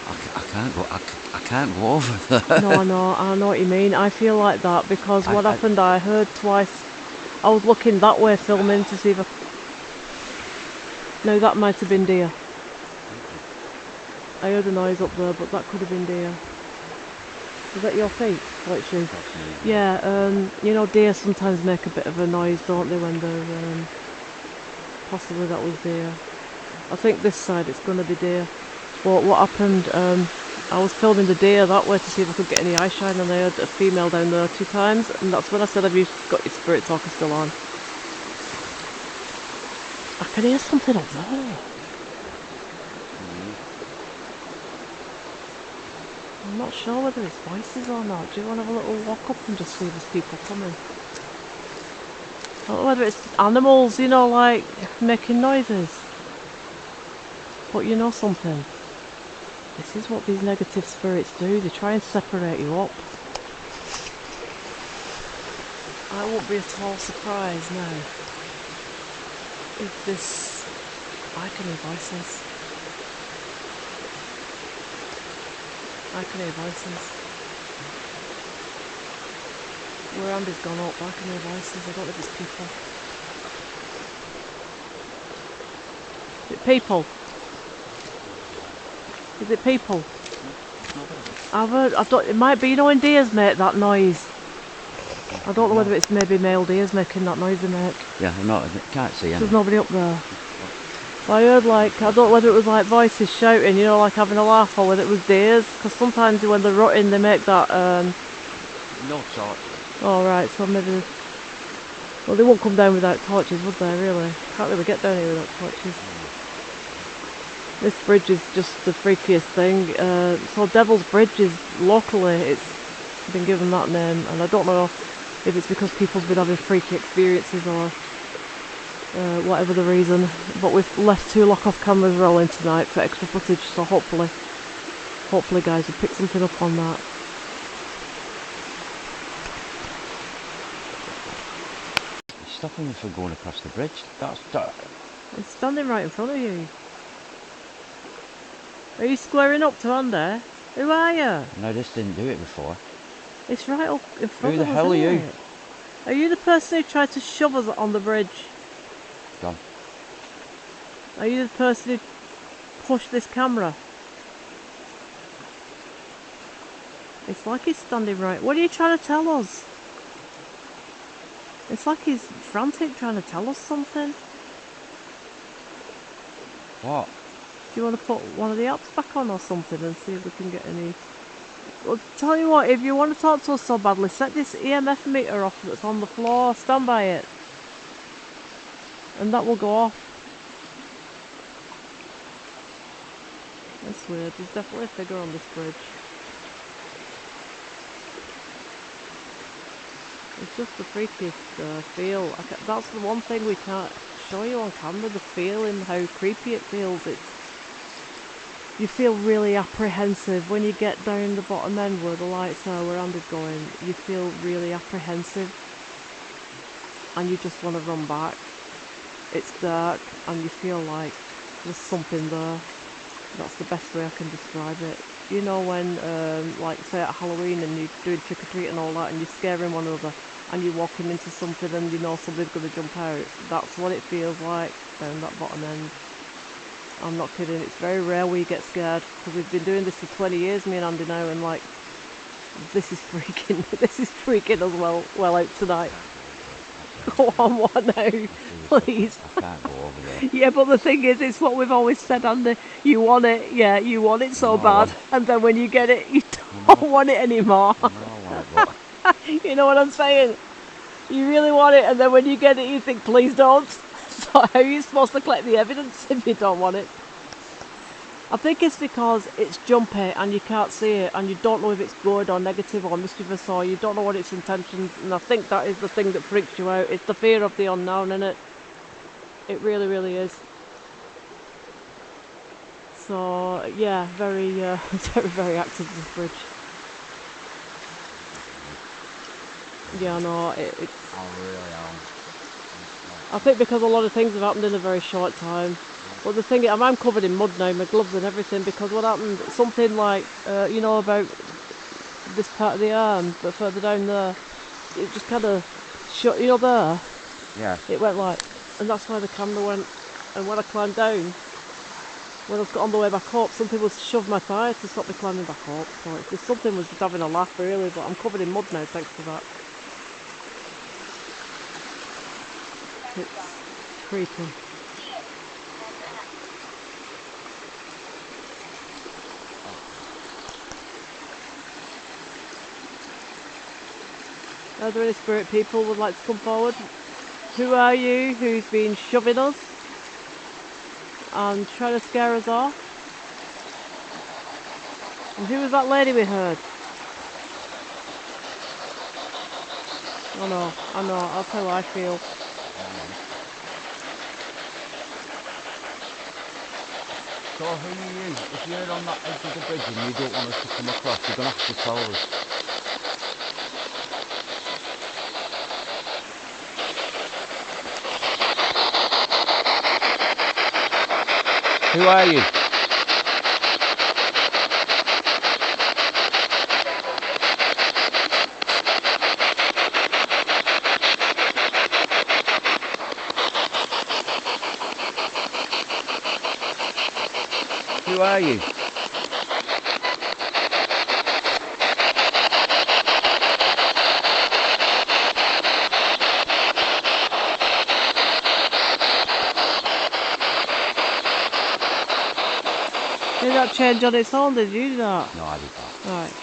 I can't go. I can't go over there. No, I know what you mean. I feel like that because what happened, I heard twice. I was looking that way filming to see if I... No, that might have been deer. I heard a noise up there, but that could have been deer. Is that your feet? Literally. Yeah, you know, deer sometimes make a bit of a noise, don't they, when they're... possibly that was deer. I think this side it's going to be deer. But what happened, I was filming the deer that way to see if I could get any eye shine, and I heard a female down there 2 times, and that's when I said, have you got your spirit talker still on? I can hear something up there. I'm not sure whether it's voices or not. Do you want to have a little walk up and just see if there's people coming? I don't know whether it's animals, you know, like making noises. But you know something? This is what these negative spirits do. They try and separate you up. I won't be at all surprised now if this... I can hear voices. I can hear voices. Where Andy's gone up, I can hear voices. I don't know if it's people. Is it people? Is it people? I've heard, it might be, you know, when deers make that noise. I don't know whether it's maybe male deers making that noise they make. Yeah, I can't see any. There's nobody up there. But I heard, like, I don't know whether it was like voices shouting, you know, like having a laugh, or whether it was deers. Because sometimes when they're rutting they make that... No torches. Oh right, so maybe... Well, they won't come down without torches, would they, really? Can't really get down here without torches. This bridge is just the freakiest thing. So Devil's Bridge is locally, it's been given that name, and I don't know if it's because people have been having freaky experiences or whatever the reason. But we've left 2 lock-off cameras rolling tonight for extra footage, so hopefully guys will pick something up on that. Stopping me from going across the bridge. That's... It's standing right in front of you. Are you squaring up to Andy? Who are you? No, this didn't do it before. It's right up in front Who of us. the hell are you? It? Are you the person who tried to shove us on the bridge? Gone. Are you the person who pushed this camera? It's like he's standing right. What are you trying to tell us? It's like he's frantic trying to tell us something. What? Do you want to put one of the apps back on or something and see if we can get any... Well, tell you what, if you want to talk to us so badly, set this EMF meter off that's on the floor, stand by it. And that will go off. That's weird, there's definitely a figure on this bridge. It's just the freakiest feel. That's the one thing we can't show you on camera, the feeling, how creepy it feels. You feel really apprehensive when you get down the bottom end where the lights are, where Andy's going. You feel really apprehensive and you just want to run back. It's dark and you feel like there's something there. That's the best way I can describe it. You know when, like say at Halloween and you're doing trick-or-treat and all that and you're scaring one another and you're walking into something and you know somebody's going to jump out. That's what it feels like down that bottom end. I'm not kidding, it's very rare we get scared because we've been doing this for 20 years, me and Andy now, and like, this is freaking us well out tonight. Go on, what now? Please. I can't go over there. Yeah, but the thing is, it's what we've always said, Andy. You want it, yeah, you want it so bad, and then when you get it, you don't want it anymore. You know what I'm saying? You really want it, and then when you get it, you think, please don't. So how are you supposed to collect the evidence if you don't want it? I think it's because it's jumpy and you can't see it and you don't know if it's good or negative or mischievous or you don't know what its intentions, and I think that is the thing that freaks you out. It's the fear of the unknown, isn't it? It really, really is. So yeah, very, very active, this bridge. Yeah, no, it's... I really am. I think because a lot of things have happened in a very short time. But the thing is, I'm covered in mud now, my gloves and everything, because what happened, something like, you know, about this part of the arm, but further down there, it just kind of shut, you know, there, Yeah. it went like, and that's why the camera went, and when I climbed down, when I was on the way back up, some people shoved my thigh to stop me climbing back up, so it's just, something was just having a laugh really, but I'm covered in mud now thanks to that. It's creepy. Are there any spirit people who would like to come forward? Who are you who's been shoving us and trying to scare us off? And who was that lady we heard? I know, that's how I feel. So who are you? If you're on that edge of the bridge and you don't want us to come across, you're going to have to tell us. Who are you? Who are you? Did that change on its own? Did you do that? No, I did that. Right.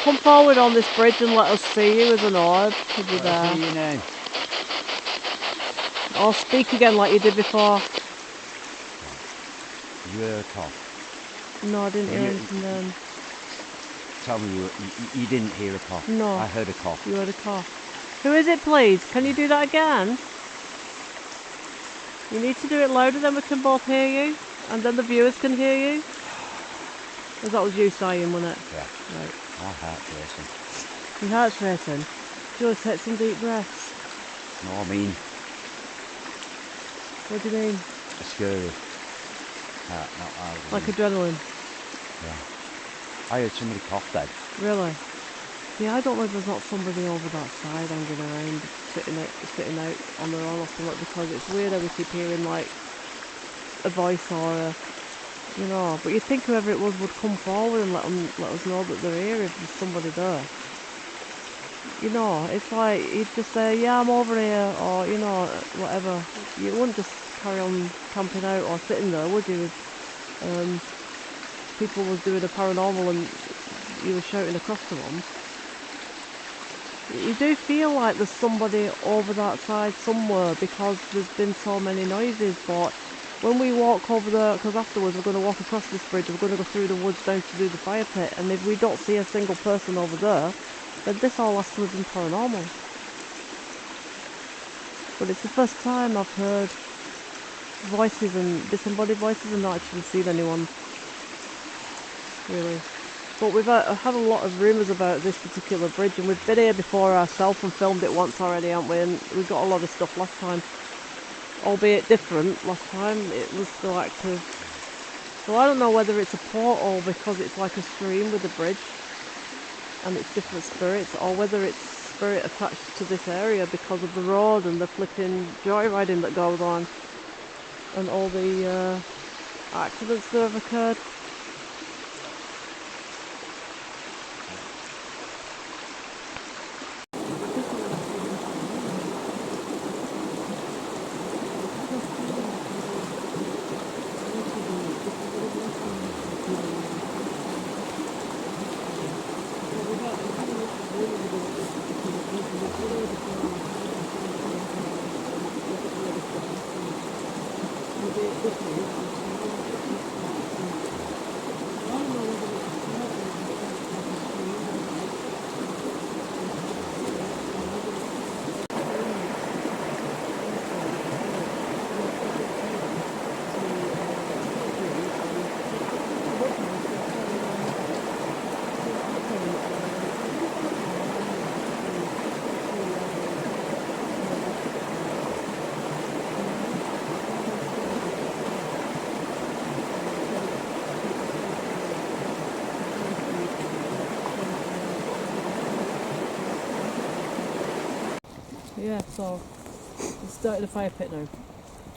Come forward on this bridge and let us see you as an orb. Could be Let us there. hear your name. Or speak again like you did before. You hear a cough. No, I didn't hear You- anything then. Tell me you didn't hear a cough. No. I heard a cough. You heard a cough. Who is it, please? Can you do that again? You need to do it louder, then we can both hear you. And then the viewers can hear you. Because that was you sighing, wasn't it? Yeah. Right. My heart's racing. Your heart's racing. Do you want to take some deep breaths? No, I mean, What do you mean? a scary heart, not ours. Like adrenaline? Yeah. I heard somebody cough then. Really? Yeah, I don't know if there's not somebody over that side hanging around, sitting out on their own or something, because it's weird how we keep hearing like a voice or a, you know. But you'd think whoever it was would come forward and let us know that they're here if there's somebody there. You know, it's like you'd just say, yeah, I'm over here, or you know, whatever. You wouldn't just carry on camping out or sitting there, would you? If people was doing a paranormal and you were shouting across to them. You do feel like there's somebody over that side somewhere because there's been so many noises, but when we walk over there, because afterwards we're going to walk across this bridge, we're going to go through the woods down to do the fire pit, and if we don't see a single person over there, then this all has to have been paranormal. But it's the first time I've heard voices and disembodied voices and not actually seen anyone, really. But we've had a lot of rumours about this particular bridge, and we've been here before ourselves and filmed it once already, haven't we? And we got a lot of stuff last time, albeit different. Last time it was still active. So I don't know whether it's a portal because it's like a stream with a bridge and it's different spirits, or whether it's spirit attached to this area because of the road and the flipping joyriding that goes on and all the accidents that have occurred. Yeah, so we started a fire pit now.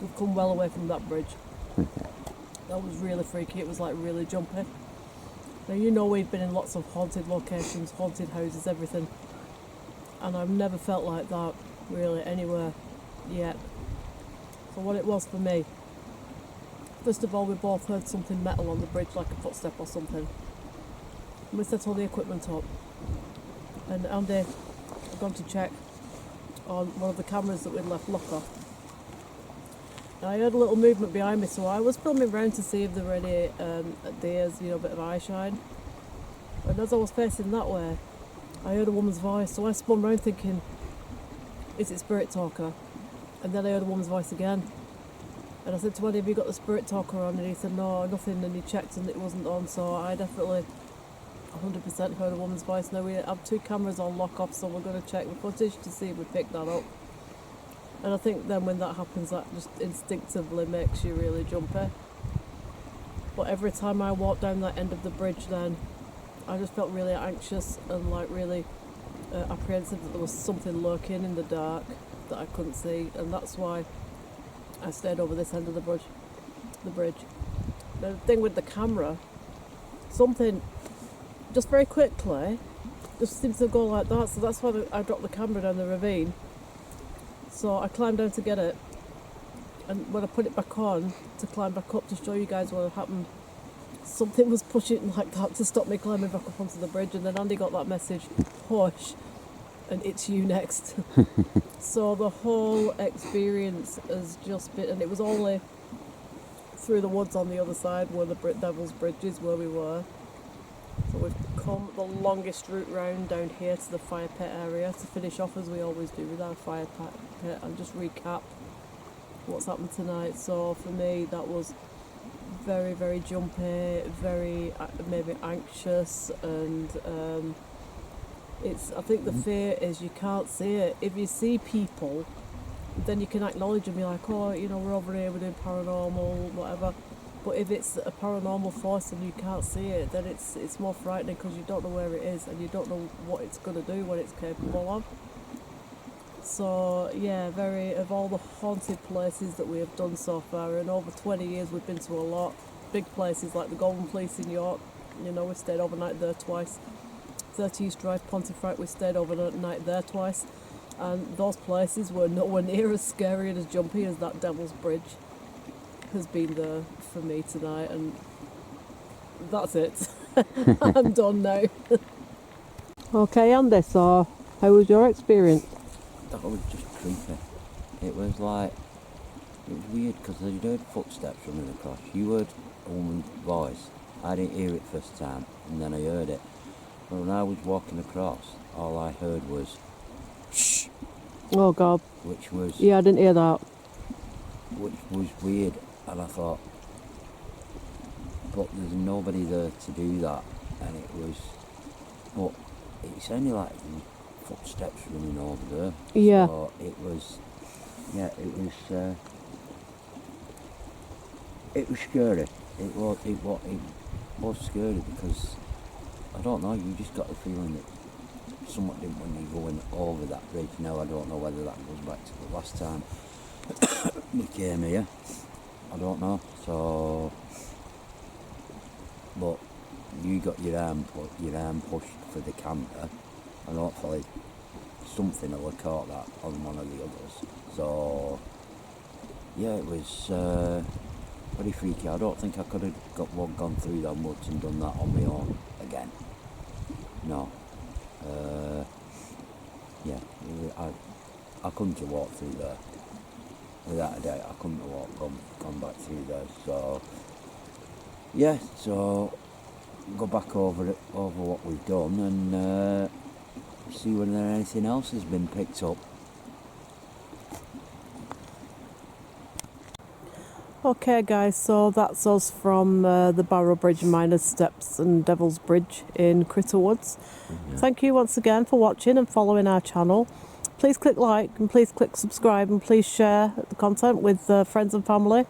We've come well away from that bridge. That was really freaky. It was like really jumpy. Now you know we've been in lots of haunted locations, haunted houses, everything. And I've never felt like that really anywhere yet. So what it was for me, first of all we both heard something metal on the bridge, like a footstep or something. And we set all the equipment up. And Andy had gone to check on one of the cameras that we'd left lock off. And I heard a little movement behind me, so I was filming round to see if there were any deers, a bit of eye shine. And as I was facing that way, I heard a woman's voice, so I spun round thinking, is it Spirit Talker? And then I heard a woman's voice again. And I said to Andy, have you got the Spirit Talker on? And he said, no, nothing. And he checked and it wasn't on, so I definitely 100% heard a woman's voice. Now we have 2 cameras on lock off, so we're going to check the footage to see if we pick that up. And I think then when that happens, that just instinctively makes you really jumpy. But every time I walked down that end of the bridge then, I just felt really anxious and like really apprehensive that there was something lurking in the dark that I couldn't see, and that's why I stayed over this end of the bridge. Now, the thing with the camera, something just very quickly just seems to go like that, so that's why I dropped the camera down the ravine. So I climbed down to get it, and when I put it back on to climb back up to show you guys what had happened, something was pushing like that to stop me climbing back up onto the bridge. And then Andy got that message, push, and it's you next. So the whole experience has just been, and it was only through the woods on the other side where the Devil's Bridge is, where we were. So we've come the longest route round down here to the fire pit area to finish off as we always do with our fire pit and just recap what's happened tonight. So for me that was very, very jumpy, very maybe anxious, and I think the fear is you can't see it. If you see people, then you can acknowledge and be like, oh, we're over here, we're doing paranormal, whatever. But if it's a paranormal force and you can't see it, then it's more frightening because you don't know where it is and you don't know what it's going to do, what it's capable of. So yeah, of all the haunted places that we have done so far, in over 20 years we've been to a lot. Big places like the Golden Fleece in York, we've stayed overnight there twice. 30 East Drive, Pontefract, we stayed overnight there twice. And those places were nowhere near as scary and as jumpy as that Devil's Bridge has been there for me tonight, and that's it. I'm done now. Okay, Andy, so how was your experience? That was just creepy. It was weird because you heard footsteps running across. You heard a woman's voice. I didn't hear it first time, and then I heard it. But when I was walking across, all I heard was shh. Oh God. Which was... Yeah, I didn't hear that. Which was weird, and I thought, but there's nobody there to do that, and it sounded like footsteps running over there. Yeah. So it was scary. It was scary because, I don't know, you just got the feeling that someone didn't want you going over that bridge. Now I don't know whether that goes back to the last time we came here. I don't know. So, but you got your arm pushed for the camera, and hopefully something will have caught that on one of the others. So yeah, it was pretty freaky. I don't think I could have gone through that much and done that on my own again. No. Yeah, I couldn't have walked through there. Without a doubt, I couldn't have gone back through there. So yeah, so go back over what we've done and see whether anything else has been picked up. Okay guys, so that's us from the Barrow Bridge, Miners Steps and Devil's Bridge in Critter Woods. Yeah. Thank you once again for watching and following our channel. Please click like and please click subscribe and please share the content with friends and family.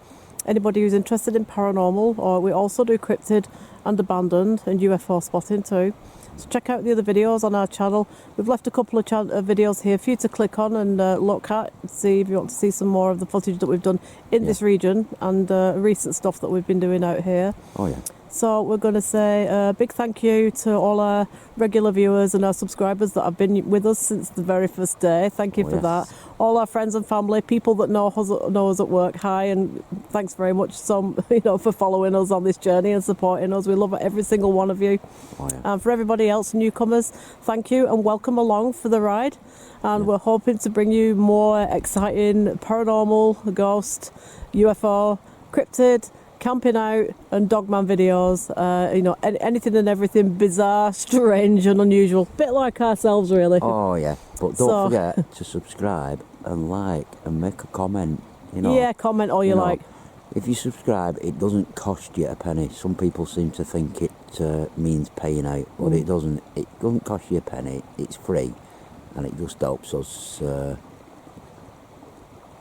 anybody who's interested in paranormal, or we also do cryptid and abandoned and UFO spotting too. So check out the other videos on our channel. We've left a couple of videos here for you to click on and look at, see if you want to see some more of the footage that we've done in this region and recent stuff that we've been doing out here. Oh yeah. So we're going to say a big thank you to all our regular viewers and our subscribers that have been with us since the very first day. Thank you for that. All our friends and family, people that know us at work, hi, and thanks very much for following us on this journey and supporting us. We love every single one of you. Oh, yeah. And for everybody else, newcomers, thank you and welcome along for the ride. And we're hoping to bring you more exciting paranormal, ghost, UFO, cryptid, camping out and dogman videos, anything and everything bizarre, strange and unusual, bit like ourselves really. Oh yeah, but don't forget to subscribe and like and make a comment. Yeah, comment all you like. If you subscribe, it doesn't cost you a penny. Some people seem to think it means paying out, but it doesn't. It doesn't cost you a penny. It's free, and it just helps us.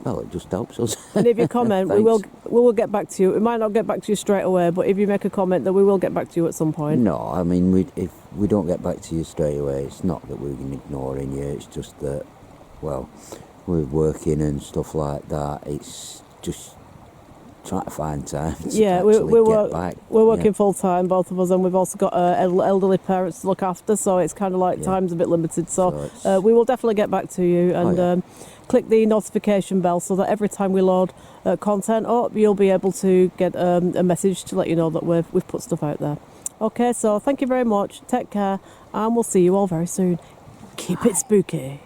Well, it just helps us. And if you comment, we will get back to you. We might not get back to you straight away, but if you make a comment, then we will get back to you at some point. No, I mean, if we don't get back to you straight away, it's not that we're ignoring you. It's just that, well, we're working and stuff like that. It's just trying to find time to get back. We're working full time, both of us, and we've also got elderly parents to look after, so it's kind of like time's a bit limited. So we will definitely get back to you, and click the notification bell so that every time we load content up, you'll be able to get a message to let you know that we've put stuff out there. Okay, so thank you very much. Take care, and we'll see you all very soon. Keep it spooky.